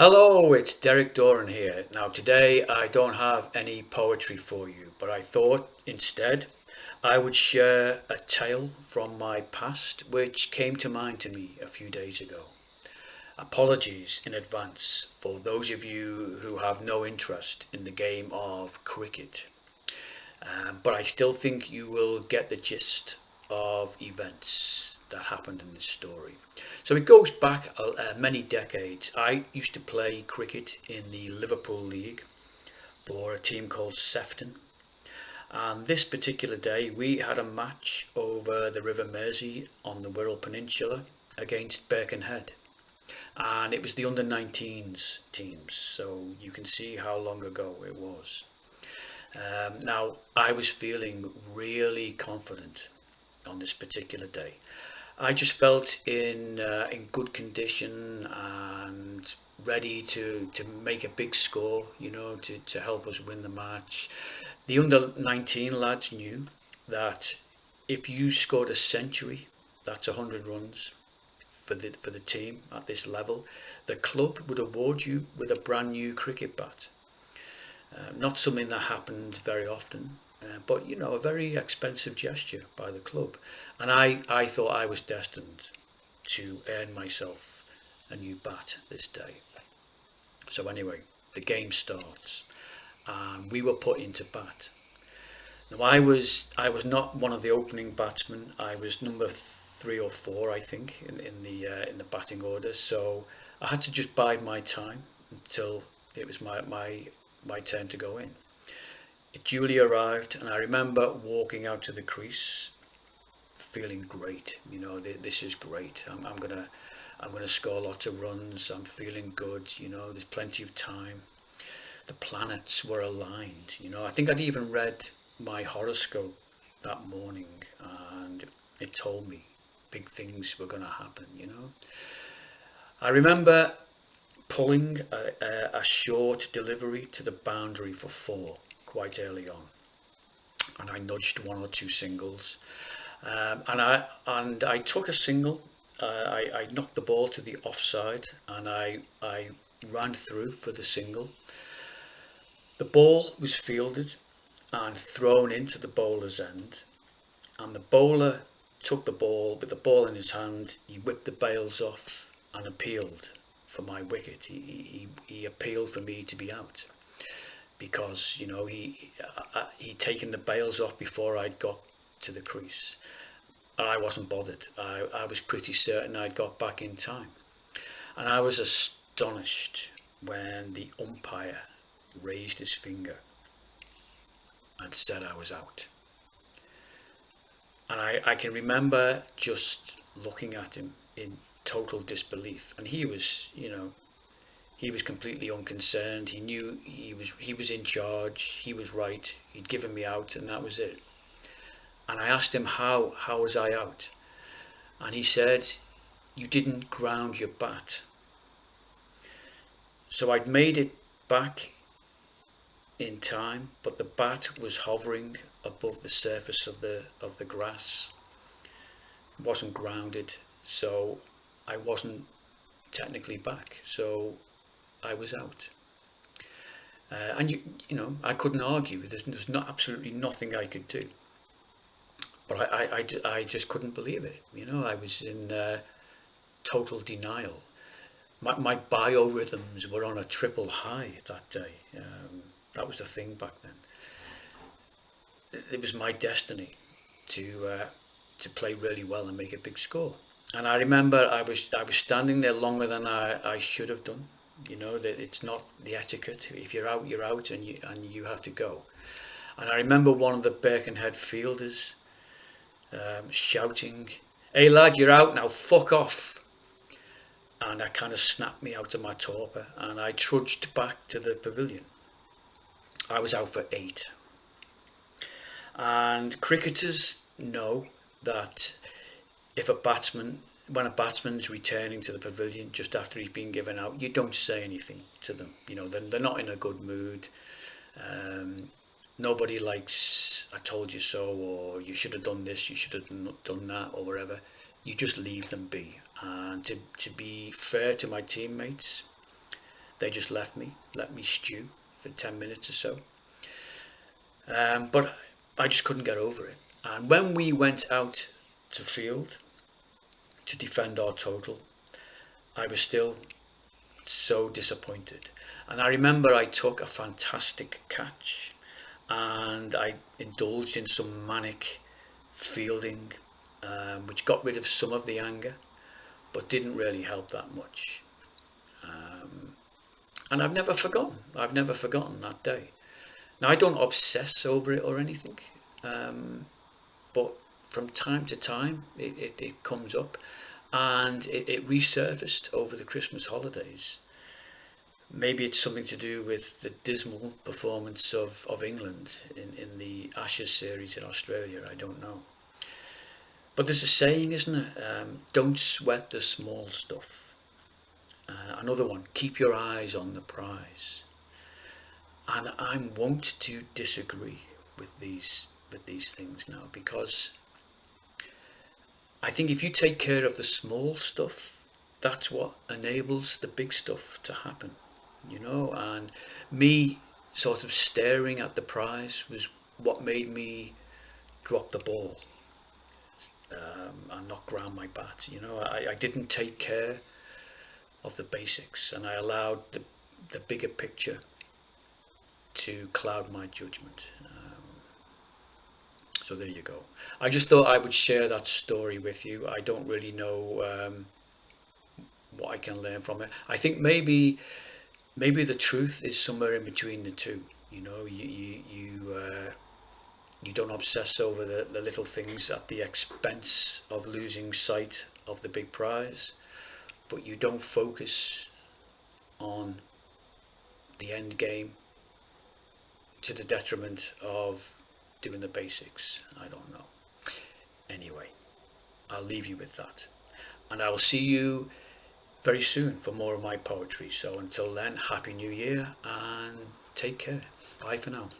Hello, it's Dohren here. Now, today I don't have any poetry for you, but I thought instead I would share a tale from my past which came to mind to me a few days ago. Apologies in advance for those of you who have no interest in the game of cricket, but I still think you will get the gist of events that happened in this story. So it goes back many decades. I used to play cricket in the Liverpool League for a team called Sefton. And this particular day, we had a match over the River Mersey on the Wirral Peninsula against Birkenhead. And it was the under 19s teams, so you can see how long ago it was. Now, I was feeling really confident on this particular day. I just felt in good condition and ready to make a big score, to help us win the match. The under 19 lads knew that if you scored a century, that's 100 runs for the team at this level. The club would award you with a brand new cricket bat. Not something that happened very often, but a very expensive gesture by the club. And I thought I was destined to earn myself a new bat this day. So anyway, the game starts, and we were put into bat. Now I was not one of the opening batsmen. I was number 3 or 4, I think, in the batting order. So I had to just bide my time until it was my turn to go in. It duly arrived, and I remember walking out to the crease, feeling great. This is great. I'm gonna score lots of runs. I'm feeling good. There's plenty of time. The planets were aligned. I think I'd even read my horoscope that morning, and it told me big things were gonna happen. I remember pulling a short delivery to the boundary for 4 quite early on, and I nudged 1 or 2 singles, and I took a single. I knocked the ball to the offside, and I ran through for the single. The ball was fielded and thrown into the bowler's end, and the bowler took the ball with the ball in his hand. He whipped the bails off and appealed for my wicket. He appealed for me to be out because he'd taken the bails off before I'd got to the crease, and I wasn't bothered. I was pretty certain I'd got back in time, and I was astonished when the umpire raised his finger and said I was out. And I can remember just looking at him in total disbelief, and he was completely unconcerned. He knew he was in charge. He was right. He'd given me out, and that was it. And I asked him how was I out, and he said, "You didn't ground your bat." So I'd made it back in time, but the bat was hovering above the surface of the grass. It wasn't grounded, so I wasn't technically back. So I was out. And I couldn't argue. There's not absolutely nothing I could do. But I just couldn't believe it. I was in total denial. My biorhythms were on a triple high that day. That was the thing back then. It was my destiny to play really well and make a big score. And I remember I was standing there longer than I should have done. That it's not the etiquette. If you're out, you're out, and you have to go. And I remember one of the Birkenhead fielders shouting, "Hey lad, you're out now. Fuck off!" And that kind of snapped me out of my torpor, and I trudged back to the pavilion. I was out for 8. And cricketers know that when a batsman's returning to the pavilion just after he's been given out, you don't say anything to them. They're not in a good mood. Nobody likes "I told you so," or "you should have done this, you should have done that," or whatever. You just leave them be. And to be fair to my teammates, They just let me stew for 10 minutes or so. But I just couldn't get over it. And when we went out to field to defend our total, I was still so disappointed. And I remember I took a fantastic catch and I indulged in some manic fielding, which got rid of some of the anger, but didn't really help that much. And I've never forgotten. I've never forgotten that day. Now, I don't obsess over it or anything, but from time to time it comes up, and it resurfaced over the Christmas holidays. Maybe it's something to do with the dismal performance of England in the Ashes series in Australia. I don't know. But there's a saying, isn't it? Don't sweat the small stuff. Another one, keep your eyes on the prize. And I'm wont to disagree with these things now, because I think if you take care of the small stuff, that's what enables the big stuff to happen, and me sort of staring at the prize was what made me drop the ball, and not ground my bat. I didn't take care of the basics, and I allowed the bigger picture to cloud my judgment. So there you go. I just thought I would share that story with you. I don't really know what I can learn from it. I think maybe the truth is somewhere in between the two. You don't obsess over the little things at the expense of losing sight of the big prize, but you don't focus on the end game to the detriment of doing the basics. I don't know. Anyway, I'll leave you with that, and I will see you very soon for more of my poetry. So until then, Happy New Year and take care. Bye for now.